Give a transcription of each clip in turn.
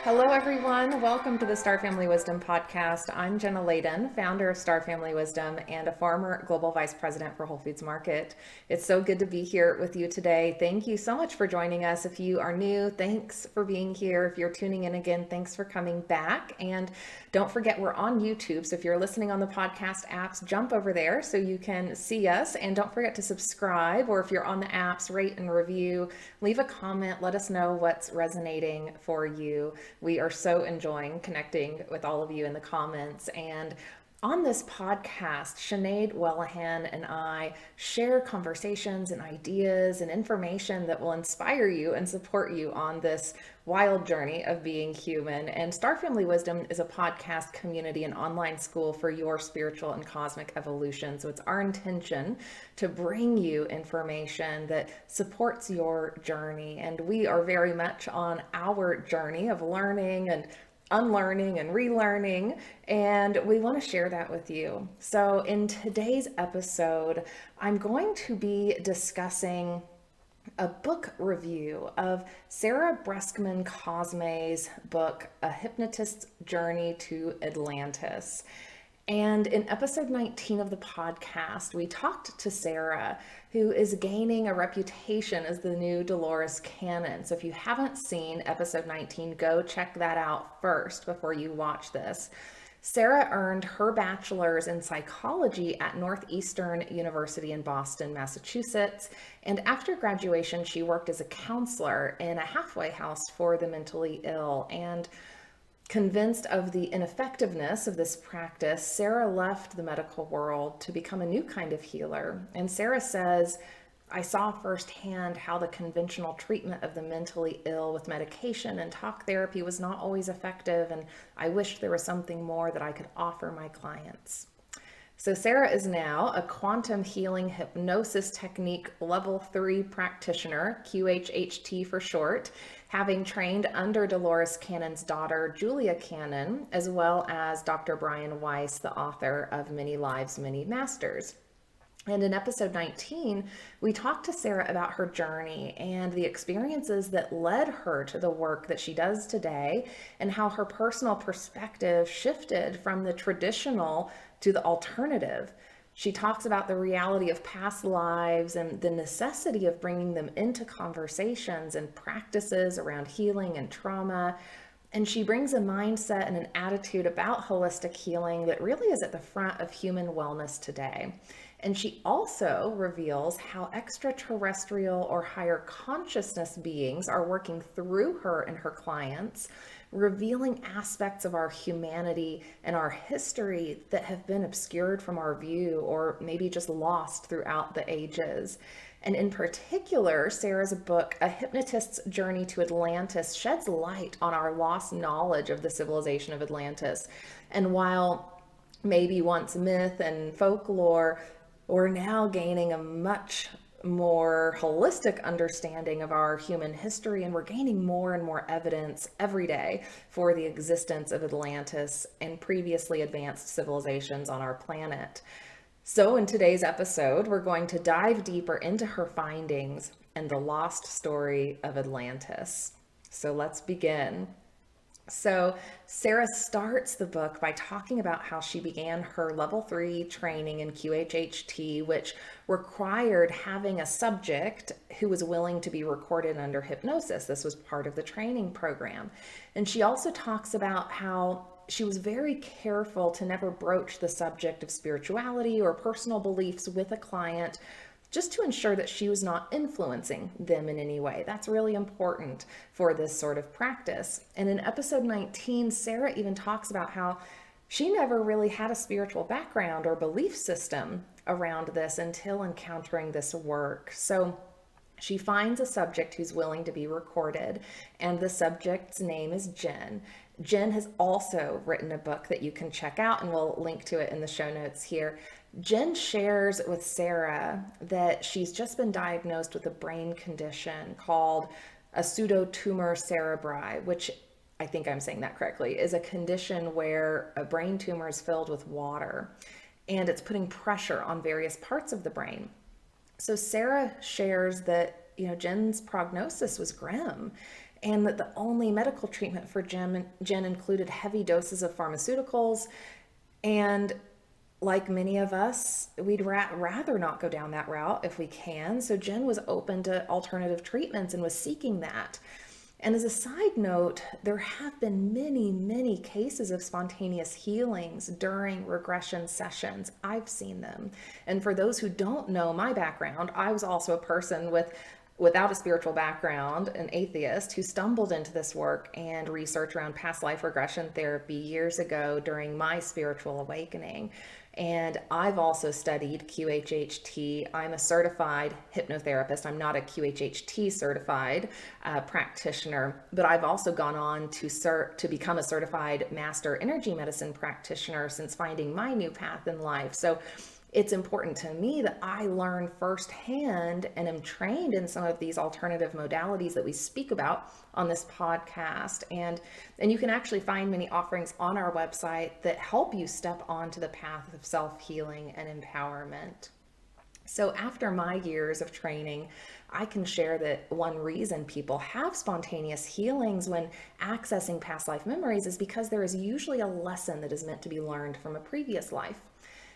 Hello, everyone. Welcome to the Star Family Wisdom podcast. I'm Jenna, founder of Star Family Wisdom and a former global vice president for Whole Foods Market. It's so good to be here with you today. Thank you so much for joining us. If you are new, thanks for being here. If you're tuning in again, thanks for coming back. And don't forget, we're on YouTube. So if you're listening on the podcast apps, jump over there so you can see us. And don't forget to subscribe, or if you're on the apps, rate and review, leave a comment. Let us know what's resonating for you. We are so enjoying connecting with all of you in the comments. And on this podcast, Sinead Wellahan and I share conversations and ideas and information that will inspire you and support you on this wild journey of being human. And Star Family Wisdom is a podcast community and online school for your spiritual and cosmic evolution. So it's our intention to bring you information that supports your journey. And we are very much on our journey of learning and unlearning and relearning, and we want to share that with you. So in today's episode, I'm going to be discussing a book review of Sarah Breskman Cosme's book, A Hypnotist's Journey to Atlantis. And in episode 19 of the podcast, we talked to Sarah, who is gaining a reputation as the new Dolores Cannon. So if you haven't seen episode 19, go check that out first before you watch this. Sarah earned her bachelor's in psychology at Northeastern University in Boston, Massachusetts. And after graduation, she worked as a counselor in a halfway house for the mentally ill. And convinced of the ineffectiveness of this practice, Sarah left the medical world to become a new kind of healer. And Sarah says, I saw firsthand how the conventional treatment of the mentally ill with medication and talk therapy was not always effective, and I wished there was something more that I could offer my clients. So Sarah is now a quantum healing hypnosis technique level 3 practitioner, QHHT for short, having trained under Dolores Cannon's daughter, Julia Cannon, as well as Dr. Brian Weiss, the author of Many Lives, Many Masters. And in episode 19, we talked to Sarah about her journey and the experiences that led her to the work that she does today, and how her personal perspective shifted from the traditional to the alternative. She talks about the reality of past lives and the necessity of bringing them into conversations and practices around healing and trauma. And she brings a mindset and an attitude about holistic healing that really is at the front of human wellness today. And she also reveals how extraterrestrial or higher consciousness beings are working through her and her clients, revealing aspects of our humanity and our history that have been obscured from our view or maybe just lost throughout the ages. And in particular, Sarah's book, A Hypnotist's Journey to Atlantis, sheds light on our lost knowledge of the civilization of Atlantis. And while maybe once myth and folklore, we're now gaining a much more holistic understanding of our human history, and we're gaining more and more evidence every day for the existence of Atlantis and previously advanced civilizations on our planet. So in today's episode, we're going to dive deeper into her findings and the lost story of Atlantis. So let's begin. So Sarah starts the book by talking about how she began her level 3 training in QHHT, which required having a subject who was willing to be recorded under hypnosis. This was part of the training program. And she also talks about how she was very careful to never broach the subject of spirituality or personal beliefs with a client, just to ensure that she was not influencing them in any way. That's really important for this sort of practice. And in episode 19, Sarah even talks about how she never really had a spiritual background or belief system around this until encountering this work. So she finds a subject who's willing to be recorded, and the subject's name is Jen. Jen has also written a book that you can check out, and we'll link to it in the show notes here. Jen shares with Sarah that she's just been diagnosed with a brain condition called a pseudotumor cerebri, which I think I'm saying that correctly, is a condition where a brain tumor is filled with water, and it's putting pressure on various parts of the brain. So Sarah shares that Jen's prognosis was grim, and that the only medical treatment for Jen included heavy doses of pharmaceuticals. And like many of us, we'd rather not go down that route if we can. So Jen was open to alternative treatments and was seeking that. And as a side note, there have been many, many cases of spontaneous healings during regression sessions. I've seen them. And for those who don't know my background, I was also a person without a spiritual background, an atheist, who stumbled into this work and research around past life regression therapy years ago during my spiritual awakening. And I've also studied QHHT. I'm a certified hypnotherapist. I'm not a QHHT certified practitioner, but I've also gone on to become a certified master energy medicine practitioner since finding my new path in life. So it's important to me that I learn firsthand and am trained in some of these alternative modalities that we speak about on this podcast. And you can actually find many offerings on our website that help you step onto the path of self-healing and empowerment. So after my years of training, I can share that one reason people have spontaneous healings when accessing past life memories is because there is usually a lesson that is meant to be learned from a previous life.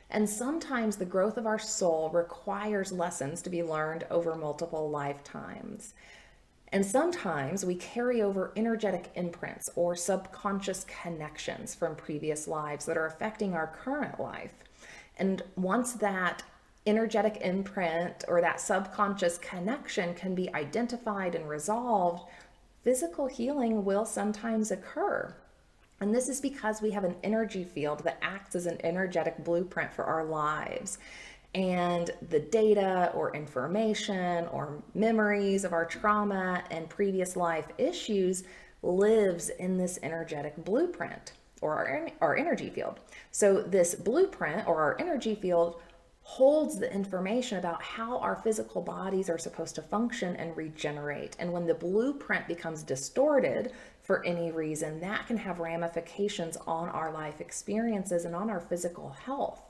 And sometimes the growth of our soul requires lessons to be learned over multiple lifetimes. And sometimes we carry over energetic imprints or subconscious connections from previous lives that are affecting our current life. And once that energetic imprint or that subconscious connection can be identified and resolved, physical healing will sometimes occur. And this is because we have an energy field that acts as an energetic blueprint for our lives. And the data or information or memories of our trauma and previous life issues lives in this energetic blueprint or our energy field. So this blueprint or our energy field holds the information about how our physical bodies are supposed to function and regenerate. And when the blueprint becomes distorted for any reason, that can have ramifications on our life experiences and on our physical health.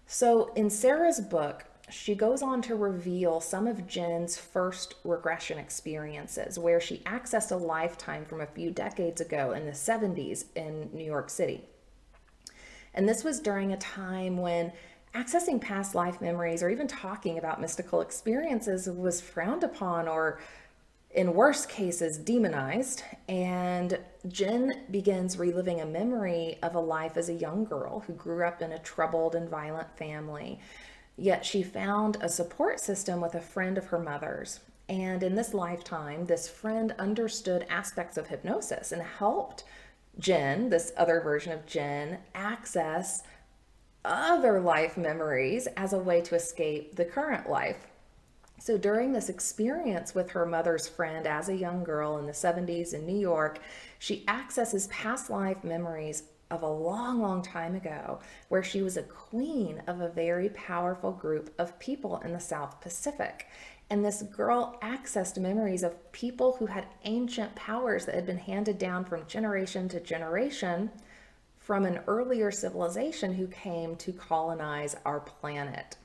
So in Sarah's book, she goes on to reveal some of Jen's first regression experiences where she accessed a lifetime from a few decades ago in the 70s in New York City. And this was during a time when accessing past life memories or even talking about mystical experiences was frowned upon or, in worst cases, demonized. And Jen begins reliving a memory of a life as a young girl who grew up in a troubled and violent family. Yet she found a support system with a friend of her mother's. And in this lifetime, this friend understood aspects of hypnosis and helped Jen, this other version of Jen, access other life memories as a way to escape the current life. So during this experience with her mother's friend as a young girl in the 70s in New York, she accesses past life memories of a long, long time ago where she was a queen of a very powerful group of people in the South Pacific. And this girl accessed memories of people who had ancient powers that had been handed down from generation to generation from an earlier civilization who came to colonize our planet.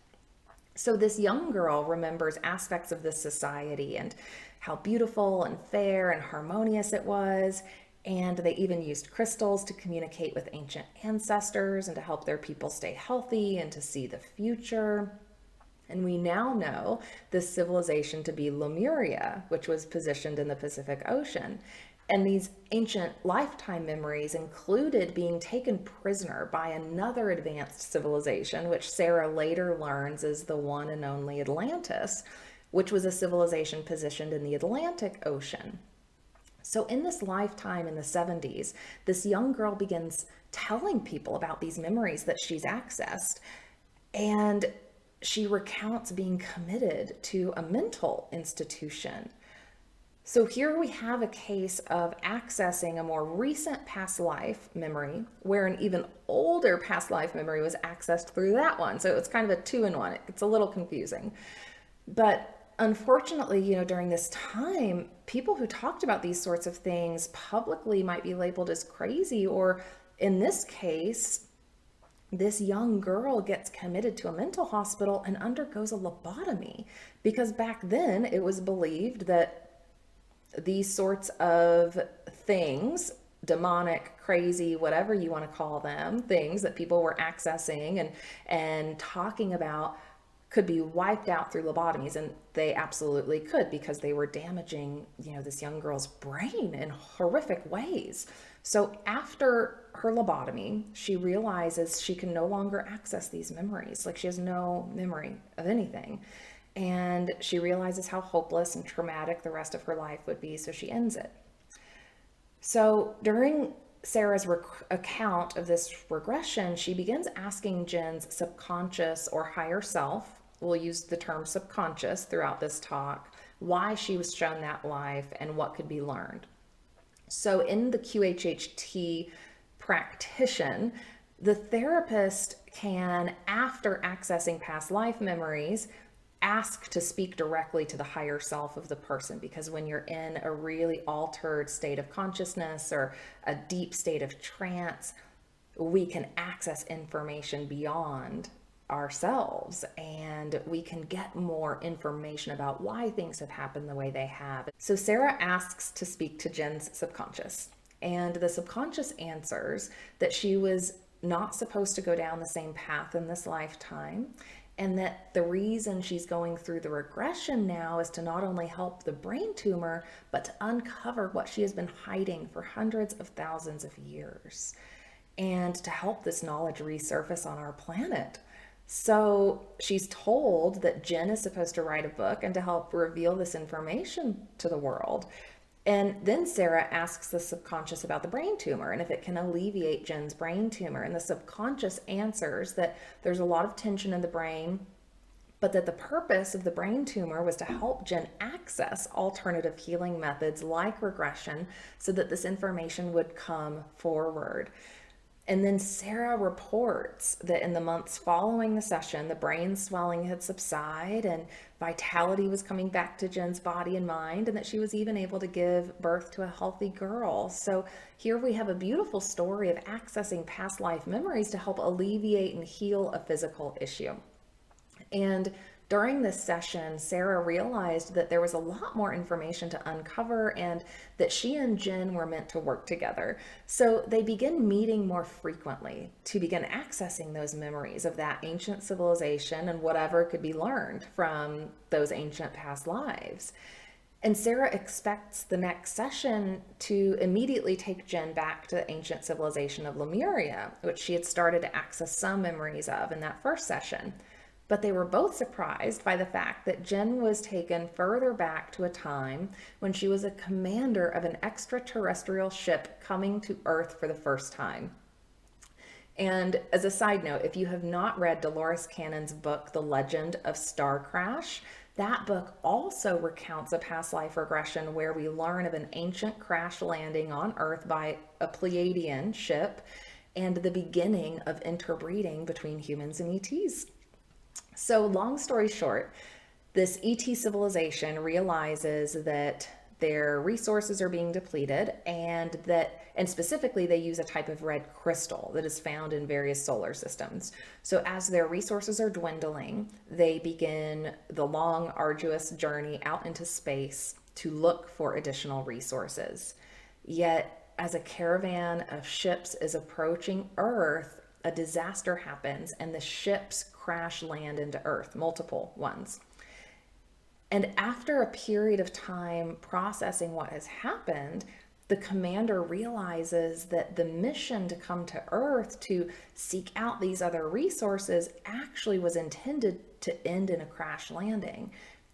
So this young girl remembers aspects of this society and how beautiful and fair and harmonious it was. And they even used crystals to communicate with ancient ancestors and to help their people stay healthy and to see the future. And we now know this civilization to be Lemuria, which was positioned in the Pacific Ocean. And these ancient lifetime memories included being taken prisoner by another advanced civilization, which Sarah later learns is the one and only Atlantis, which was a civilization positioned in the Atlantic Ocean. So in this lifetime in the 70s, this young girl begins telling people about these memories that she's accessed. And she recounts being committed to a mental institution. So here we have a case of accessing a more recent past life memory where an even older past life memory was accessed through that one. So it's kind of a two-in-one. It's a little confusing. But unfortunately, during this time, people who talked about these sorts of things publicly might be labeled as crazy, or in this case, this young girl gets committed to a mental hospital and undergoes a lobotomy, because back then it was believed that these sorts of things, demonic, crazy, whatever you want to call them, things that people were accessing and talking about, could be wiped out through lobotomies. And they absolutely could, because they were damaging, this young girl's brain in horrific ways. So after her lobotomy, she realizes she can no longer access these memories. Like, she has no memory of anything. And she realizes how hopeless and traumatic the rest of her life would be, so she ends it. So during Sarah's account of this regression, she begins asking Jen's subconscious or higher self, we'll use the term subconscious throughout this talk, why she was shown that life and what could be learned. So in the QHHT practitioner, the therapist can, after accessing past life memories, ask to speak directly to the higher self of the person, because when you're in a really altered state of consciousness or a deep state of trance, we can access information beyond ourselves, and we can get more information about why things have happened the way they have. So Sarah asks to speak to Jen's subconscious, and the subconscious answers that she was not supposed to go down the same path in this lifetime, and that the reason she's going through the regression now is to not only help the brain tumor, but to uncover what she has been hiding for hundreds of thousands of years, and to help this knowledge resurface on our planet. So she's told that Jen is supposed to write a book and to help reveal this information to the world. And then Sarah asks the subconscious about the brain tumor and if it can alleviate Jen's brain tumor. And the subconscious answers that there's a lot of tension in the brain, but that the purpose of the brain tumor was to help Jen access alternative healing methods like regression, so that this information would come forward. And then Sarah reports that in the months following the session, the brain swelling had subsided and vitality was coming back to Jen's body and mind, and that she was even able to give birth to a healthy girl. So here we have a beautiful story of accessing past life memories to help alleviate and heal a physical issue. And during this session, Sarah realized that there was a lot more information to uncover, and that she and Jen were meant to work together. So they begin meeting more frequently to begin accessing those memories of that ancient civilization and whatever could be learned from those ancient past lives. And Sarah expects the next session to immediately take Jen back to the ancient civilization of Lemuria, which she had started to access some memories of in that first session. But they were both surprised by the fact that Jen was taken further back to a time when she was a commander of an extraterrestrial ship coming to Earth for the first time. And as a side note, if you have not read Dolores Cannon's book, The Legend of Star Crash, that book also recounts a past life regression where we learn of an ancient crash landing on Earth by a Pleiadian ship and the beginning of interbreeding between humans and ETs. So long story short, this ET civilization realizes that their resources are being depleted, and specifically they use a type of red crystal that is found in various solar systems. So as their resources are dwindling, they begin the long, arduous journey out into space to look for additional resources. Yet as a caravan of ships is approaching Earth, a disaster happens and the ships crash land into Earth, multiple ones. And after a period of time processing what has happened, the commander realizes that the mission to come to Earth to seek out these other resources actually was intended to end in a crash landing,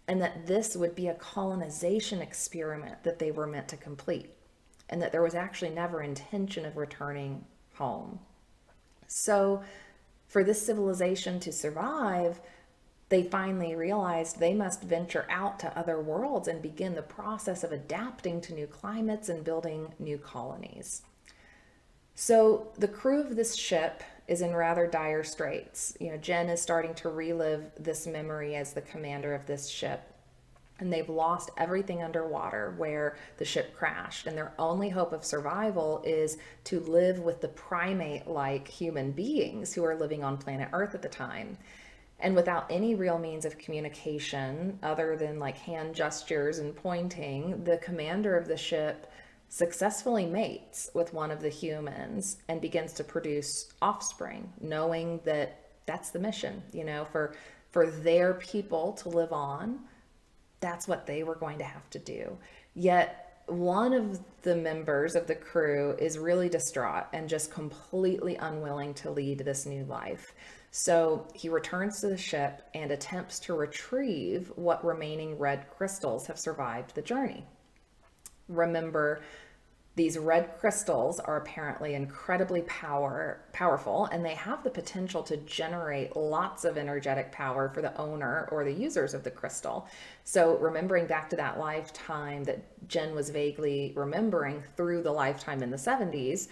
and that this would be a colonization experiment that they were meant to complete, and that there was actually never intention of returning home. So for this civilization to survive, they finally realized they must venture out to other worlds and begin the process of adapting to new climates and building new colonies. So the crew of this ship is in rather dire straits. Jen is starting to relive this memory as the commander of this ship. and they've lost everything underwater where the ship crashed. And their only hope of survival is to live with the primate-like human beings who are living on planet Earth at the time. And without any real means of communication other than like hand gestures and pointing, the commander of the ship successfully mates with one of the humans and begins to produce offspring, knowing that that's the mission, for their people to live on. That's what they were going to have to do. Yet one of the members of the crew is really distraught and just completely unwilling to lead this new life. So he returns to the ship and attempts to retrieve what remaining red crystals have survived the journey. Remember, these red crystals are apparently incredibly powerful, and they have the potential to generate lots of energetic power for the owner or the users of the crystal. So remembering back to that lifetime that Jen was vaguely remembering through the lifetime in the 70s,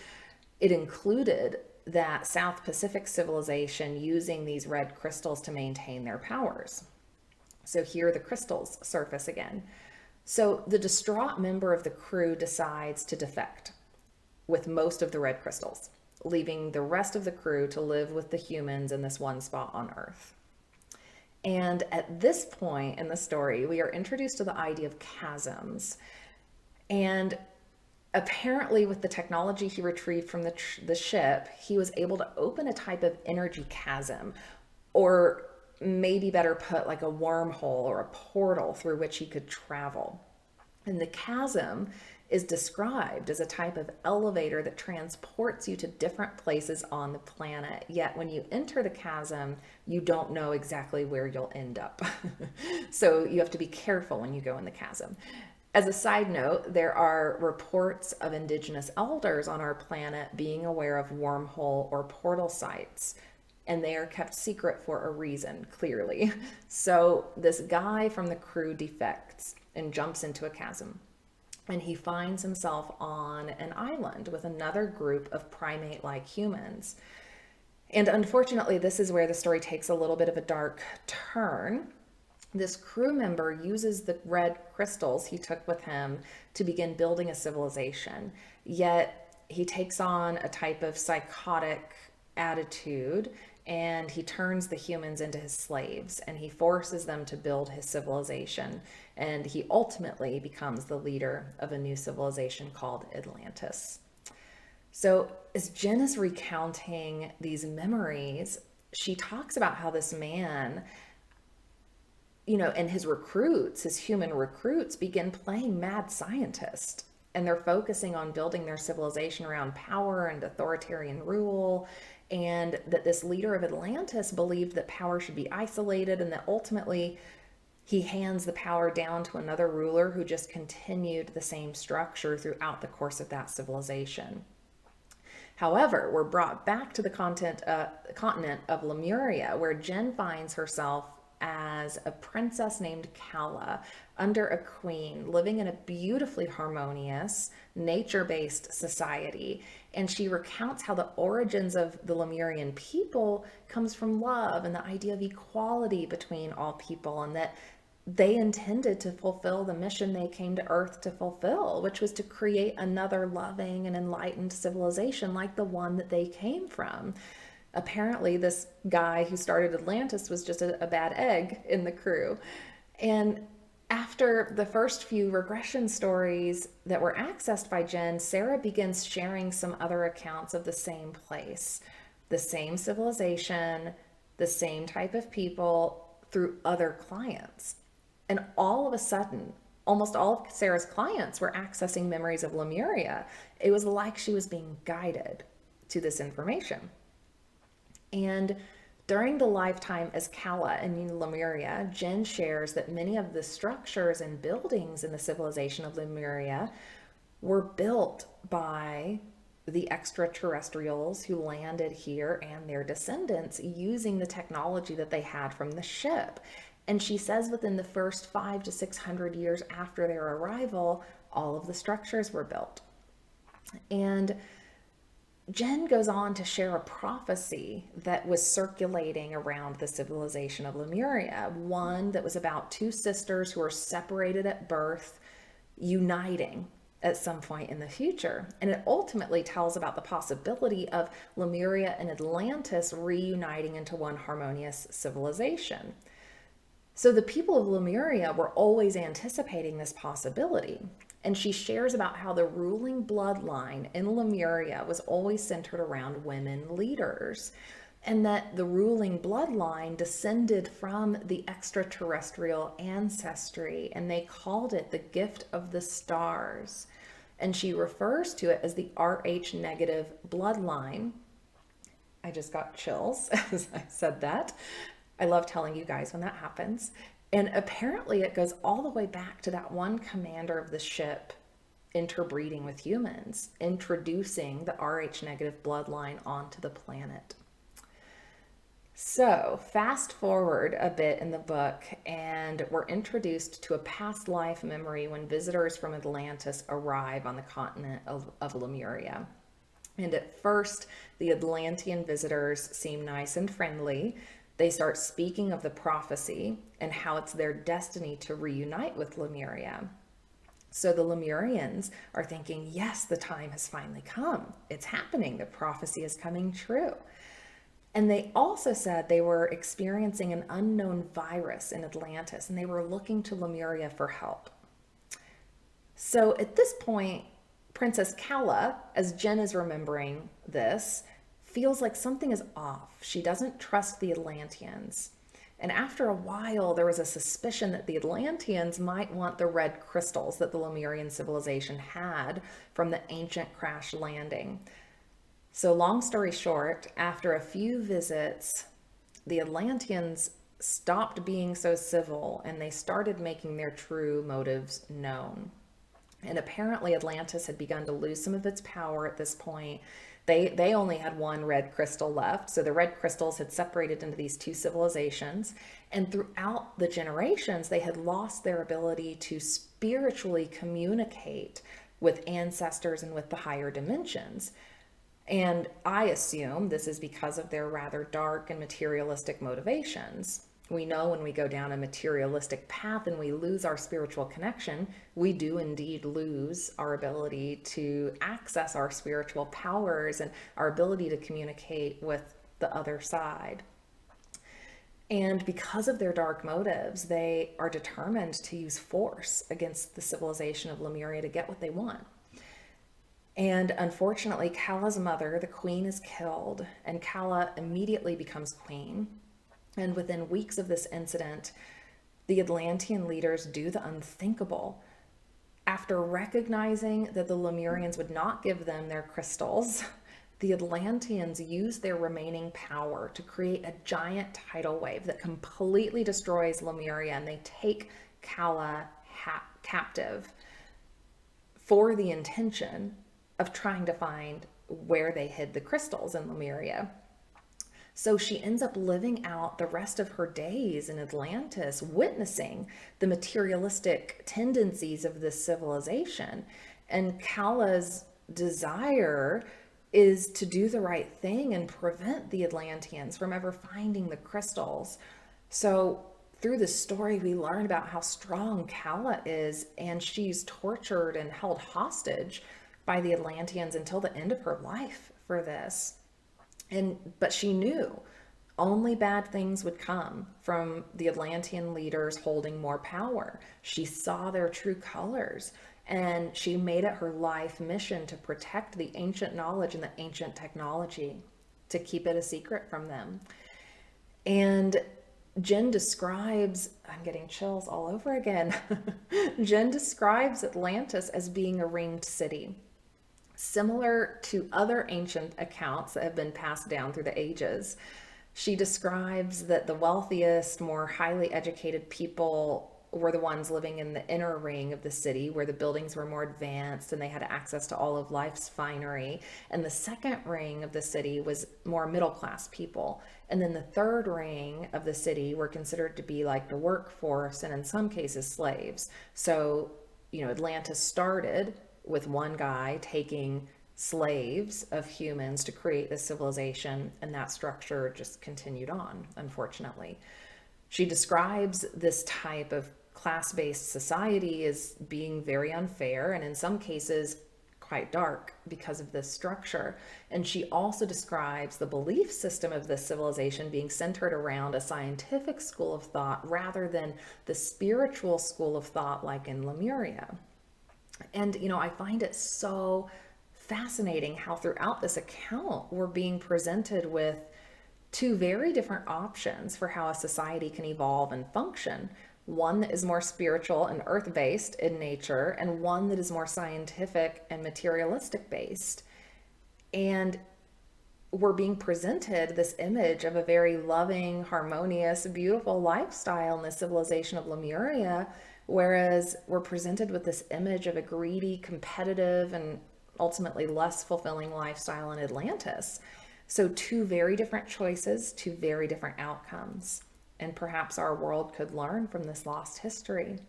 it included that South Pacific civilization using these red crystals to maintain their powers. So here the crystals surface again. So the distraught member of the crew decides to defect with most of the red crystals, leaving the rest of the crew to live with the humans in this one spot on Earth. And at this point in the story, we are introduced to the idea of chasms. And apparently with the technology he retrieved from the ship, he was able to open a type of energy chasm, or maybe better put, like a wormhole or a portal through which he could travel. And the chasm is described as a type of elevator that transports you to different places on the planet. Yet when you enter the chasm, you don't know exactly where you'll end up. So you have to be careful when you go in the chasm. As a side note, there are reports of indigenous elders on our planet being aware of wormhole or portal sites, and they are kept secret for a reason, clearly. So this guy from the crew defects and jumps into a chasm, and he finds himself on an island with another group of primate-like humans. And unfortunately, this is where the story takes a little bit of a dark turn. This crew member uses the red crystals he took with him to begin building a civilization, yet he takes on a type of psychotic attitude, and he turns the humans into his slaves, and he forces them to build his civilization, and he ultimately becomes the leader of a new civilization called Atlantis. So as Jen is recounting these memories, she talks about how this man, and his recruits, his human recruits, begin playing mad scientist, and they're focusing on building their civilization around power and authoritarian rule, and that this leader of Atlantis believed that power should be isolated, and that ultimately he hands the power down to another ruler who just continued the same structure throughout the course of that civilization. However, we're brought back to the continent of Lemuria, where Jen finds herself as a princess named Kala under a queen, living in a beautifully harmonious, nature-based society. And she recounts how the origins of the Lemurian people comes from love and the idea of equality between all people, and that they intended to fulfill the mission they came to Earth to fulfill, which was to create another loving and enlightened civilization like the one that they came from. Apparently, this guy who started Atlantis was just a bad egg in the crew. And after the first few regression stories that were accessed by Jen, Sarah begins sharing some other accounts of the same place, the same civilization, the same type of people through other clients. And all of a sudden, almost all of Sarah's clients were accessing memories of Lemuria. It was like she was being guided to this information. And during the lifetime as Kala in Lemuria, Jen shares that many of the structures and buildings in the civilization of Lemuria were built by the extraterrestrials who landed here and their descendants using the technology that they had from the ship. And she says within the first 500 to 600 years after their arrival, all of the structures were built. And Jen goes on to share a prophecy that was circulating around the civilization of Lemuria, one that was about two sisters who are separated at birth, uniting at some point in the future. And it ultimately tells about the possibility of Lemuria and Atlantis reuniting into one harmonious civilization. So the people of Lemuria were always anticipating this possibility. And she shares about how the ruling bloodline in Lemuria was always centered around women leaders, and that the ruling bloodline descended from the extraterrestrial ancestry, and they called it the gift of the stars. And she refers to it as the Rh negative bloodline. I just got chills as I said that. I love telling you guys when that happens. And apparently it goes all the way back to that one commander of the ship interbreeding with humans, introducing the Rh negative bloodline onto the planet. So fast forward a bit in the book, and we're introduced to a past life memory when visitors from Atlantis arrive on the continent of Lemuria. And at first, the Atlantean visitors seem nice and friendly. They start speaking of the prophecy and how it's their destiny to reunite with Lemuria. So the Lemurians are thinking, yes, the time has finally come. It's happening. The prophecy is coming true. And they also said they were experiencing an unknown virus in Atlantis, and they were looking to Lemuria for help. So at this point, Princess Kala, as Jen is remembering this, feels like something is off. She doesn't trust the Atlanteans. And after a while, there was a suspicion that the Atlanteans might want the red crystals that the Lemurian civilization had from the ancient crash landing. So long story short, after a few visits, the Atlanteans stopped being so civil and they started making their true motives known. And apparently Atlantis had begun to lose some of its power at this point. They only had one red crystal left. So the red crystals had separated into these two civilizations. And throughout the generations, they had lost their ability to spiritually communicate with ancestors and with the higher dimensions. And I assume this is because of their rather dark and materialistic motivations. We know when we go down a materialistic path and we lose our spiritual connection, we do indeed lose our ability to access our spiritual powers and our ability to communicate with the other side. And because of their dark motives, they are determined to use force against the civilization of Lemuria to get what they want. And unfortunately, Kala's mother, the queen, is killed, and Kala immediately becomes queen. And within weeks of this incident, the Atlantean leaders do the unthinkable. After recognizing that the Lemurians would not give them their crystals, the Atlanteans use their remaining power to create a giant tidal wave that completely destroys Lemuria, and they take Kala captive for the intention of trying to find where they hid the crystals in Lemuria. So she ends up living out the rest of her days in Atlantis, witnessing the materialistic tendencies of this civilization. And Kala's desire is to do the right thing and prevent the Atlanteans from ever finding the crystals. So through this story, we learn about how strong Kala is, and she's tortured and held hostage by the Atlanteans until the end of her life for this. But she knew only bad things would come from the Atlantean leaders holding more power. She saw their true colors, and she made it her life mission to protect the ancient knowledge and the ancient technology, to keep it a secret from them. And Jen describes, I'm getting chills all over again. Jen describes Atlantis as being a ringed city, similar to other ancient accounts that have been passed down through the ages. She describes that the wealthiest, more highly educated people were the ones living in the inner ring of the city, where the buildings were more advanced and they had access to all of life's finery. And the second ring of the city was more middle-class people. And then the third ring of the city were considered to be like the workforce, and in some cases slaves. So, Atlantis started with one guy taking slaves of humans to create this civilization, and that structure just continued on, unfortunately. She describes this type of class-based society as being very unfair and in some cases quite dark because of this structure. And she also describes the belief system of this civilization being centered around a scientific school of thought rather than the spiritual school of thought like in Lemuria. And, I find it so fascinating how throughout this account we're being presented with two very different options for how a society can evolve and function. One that is more spiritual and earth-based in nature, and one that is more scientific and materialistic based. And we're being presented this image of a very loving, harmonious, beautiful lifestyle in the civilization of Lemuria, whereas we're presented with this image of a greedy, competitive, and ultimately less fulfilling lifestyle in Atlantis. So two very different choices, two very different outcomes. And perhaps our world could learn from this lost history.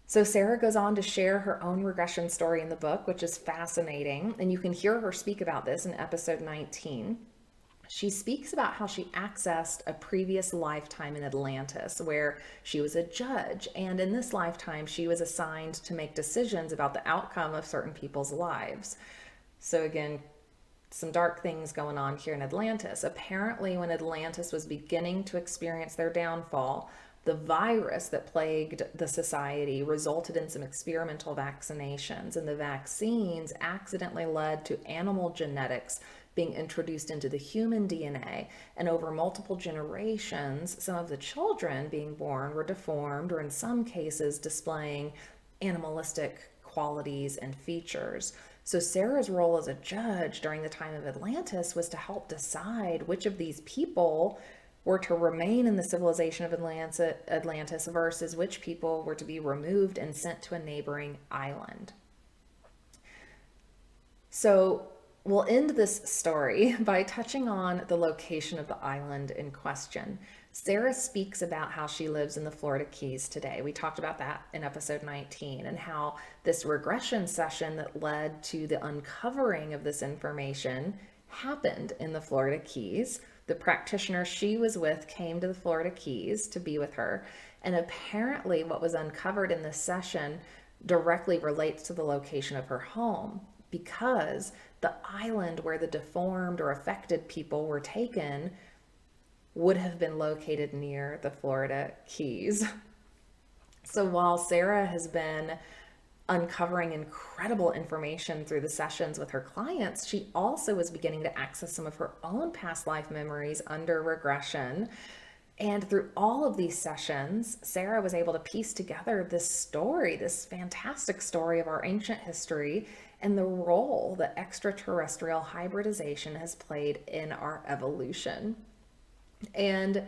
So Sarah goes on to share her own regression story in the book, which is fascinating. And you can hear her speak about this in episode 19. She speaks about how she accessed a previous lifetime in Atlantis where she was a judge. And in this lifetime, she was assigned to make decisions about the outcome of certain people's lives. So again, some dark things going on here in Atlantis. Apparently, when Atlantis was beginning to experience their downfall, the virus that plagued the society resulted in some experimental vaccinations, and the vaccines accidentally led to animal genetics being introduced into the human DNA. And over multiple generations, some of the children being born were deformed, or in some cases displaying animalistic qualities and features. So Sarah's role as a judge during the time of Atlantis was to help decide which of these people were to remain in the civilization of Atlantis versus which people were to be removed and sent to a neighboring island. So we'll end this story by touching on the location of the island in question. Sarah speaks about how she lives in the Florida Keys today. We talked about that in episode 19, and how this regression session that led to the uncovering of this information happened in the Florida Keys. The practitioner she was with came to the Florida Keys to be with her, and apparently what was uncovered in this session directly relates to the location of her home, because the island where the deformed or affected people were taken would have been located near the Florida Keys. So while Sarah has been uncovering incredible information through the sessions with her clients, she also was beginning to access some of her own past life memories under regression. And through all of these sessions, Sarah was able to piece together this story, this fantastic story of our ancient history and the role that extraterrestrial hybridization has played in our evolution. And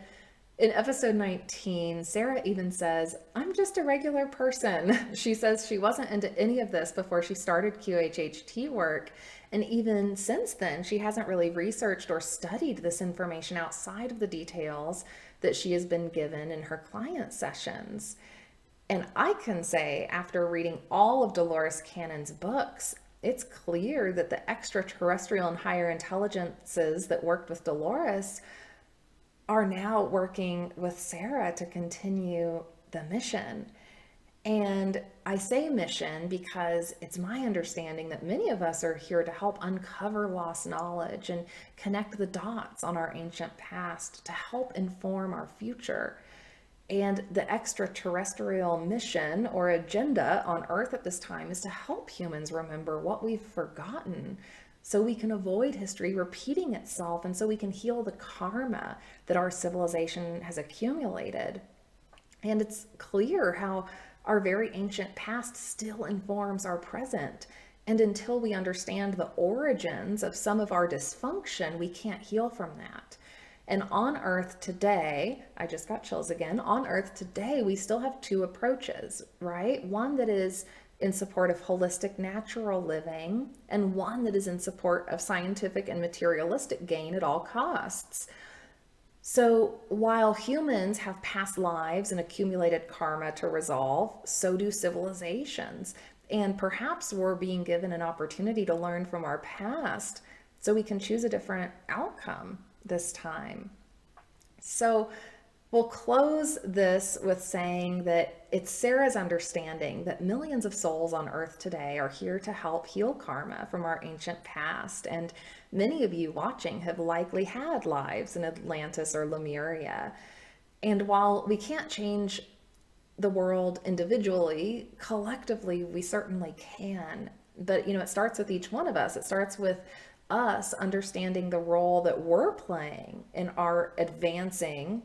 in episode 19, Sarah even says, "I'm just a regular person." She says she wasn't into any of this before she started QHHT work. And even since then, she hasn't really researched or studied this information outside of the details that she has been given in her client sessions. And I can say, after reading all of Dolores Cannon's books, it's clear that the extraterrestrial and higher intelligences that worked with Dolores are now working with Sarah to continue the mission. And I say mission because it's my understanding that many of us are here to help uncover lost knowledge and connect the dots on our ancient past to help inform our future. And the extraterrestrial mission or agenda on Earth at this time is to help humans remember what we've forgotten, so we can avoid history repeating itself, and so we can heal the karma that our civilization has accumulated. And it's clear how our very ancient past still informs our present. And until we understand the origins of some of our dysfunction, we can't heal from that. And on Earth today, I just got chills again, on Earth today, we still have two approaches, right? One that is in support of holistic natural living, and one that is in support of scientific and materialistic gain at all costs. So while humans have past lives and accumulated karma to resolve, so do civilizations. And perhaps we're being given an opportunity to learn from our past so we can choose a different outcome this time. So we'll close this with saying that it's Sarah's understanding that millions of souls on earth today are here to help heal karma from our ancient past. And many of you watching have likely had lives in Atlantis or Lemuria. And while we can't change the world individually, collectively, we certainly can. But, it starts with each one of us. It starts with us understanding the role that we're playing in our advancing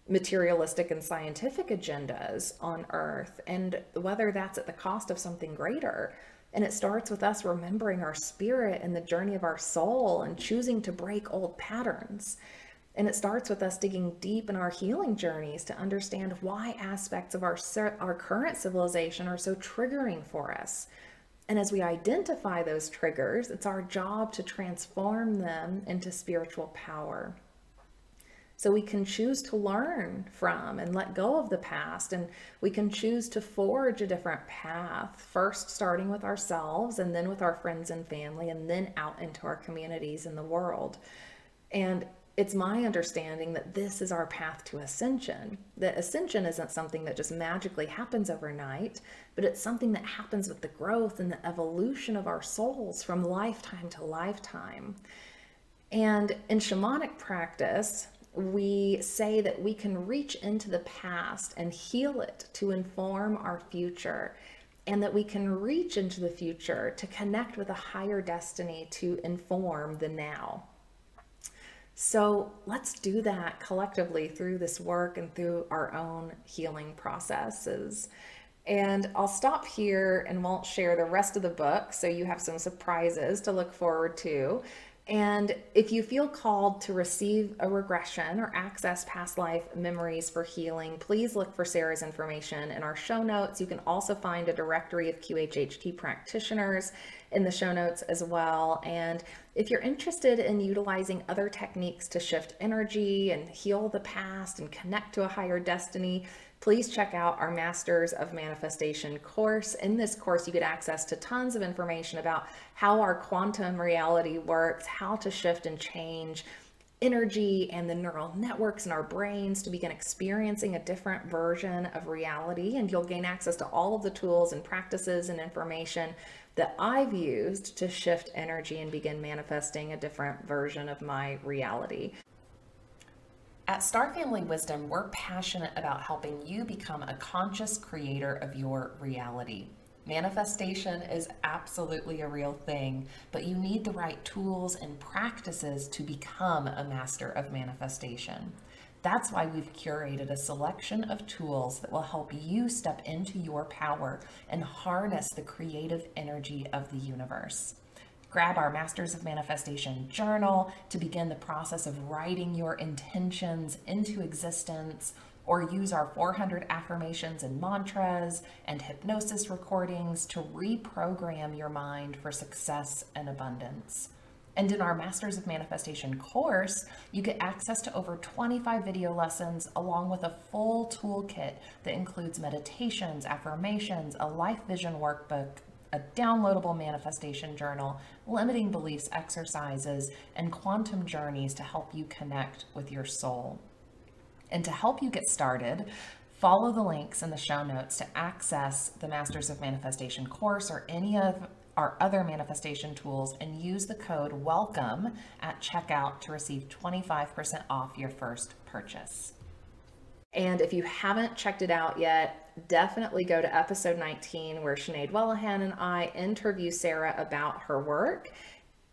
materialistic and scientific agendas on earth, and whether that's at the cost of something greater. And it starts with us remembering our spirit and the journey of our soul and choosing to break old patterns. And it starts with us digging deep in our healing journeys to understand why aspects of our current civilization are so triggering for us. And as we identify those triggers, it's our job to transform them into spiritual power. So we can choose to learn from and let go of the past, and we can choose to forge a different path, first starting with ourselves and then with our friends and family, and then out into our communities in the world. And it's my understanding that this is our path to ascension. That ascension isn't something that just magically happens overnight, but it's something that happens with the growth and the evolution of our souls from lifetime to lifetime. And in shamanic practice, we say that we can reach into the past and heal it to inform our future, and that we can reach into the future to connect with a higher destiny to inform the now. So let's do that collectively through this work and through our own healing processes. And I'll stop here and won't share the rest of the book, so you have some surprises to look forward to. And if you feel called to receive a regression or access past life memories for healing, please look for Sarah's information in our show notes. You can also find a directory of QHHT practitioners in the show notes as well. And if you're interested in utilizing other techniques to shift energy and heal the past and connect to a higher destiny, please check out our Masters of Manifestation course. In this course, you get access to tons of information about how our quantum reality works, how to shift and change energy and the neural networks in our brains to begin experiencing a different version of reality. And you'll gain access to all of the tools and practices and information that I've used to shift energy and begin manifesting a different version of my reality. At Star Family Wisdom, we're passionate about helping you become a conscious creator of your reality. Manifestation is absolutely a real thing, but you need the right tools and practices to become a master of manifestation. That's why we've curated a selection of tools that will help you step into your power and harness the creative energy of the universe. Grab our Masters of Manifestation journal to begin the process of writing your intentions into existence, or use our 400 affirmations and mantras and hypnosis recordings to reprogram your mind for success and abundance. And in our Masters of Manifestation course, you get access to over 25 video lessons along with a full toolkit that includes meditations, affirmations, a life vision workbook, a downloadable manifestation journal, limiting beliefs exercises, and quantum journeys to help you connect with your soul. And to help you get started, follow the links in the show notes to access the Masters of Manifestation course or any of our other manifestation tools, and use the code WELCOME at checkout to receive 25% off your first purchase. And if you haven't checked it out yet, definitely go to episode 19, where Sinead Wellahan and I interview Sarah about her work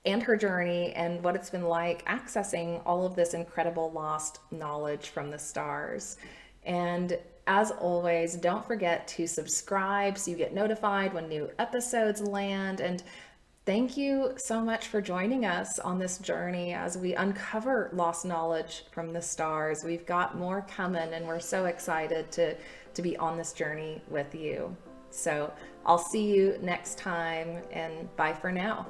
and her journey and what it's been like accessing all of this incredible lost knowledge from the stars. And as always, don't forget to subscribe so you get notified when new episodes land. And thank you so much for joining us on this journey as we uncover lost knowledge from the stars. We've got more coming, and we're so excited to be on this journey with you. So I'll see you next time, and bye for now.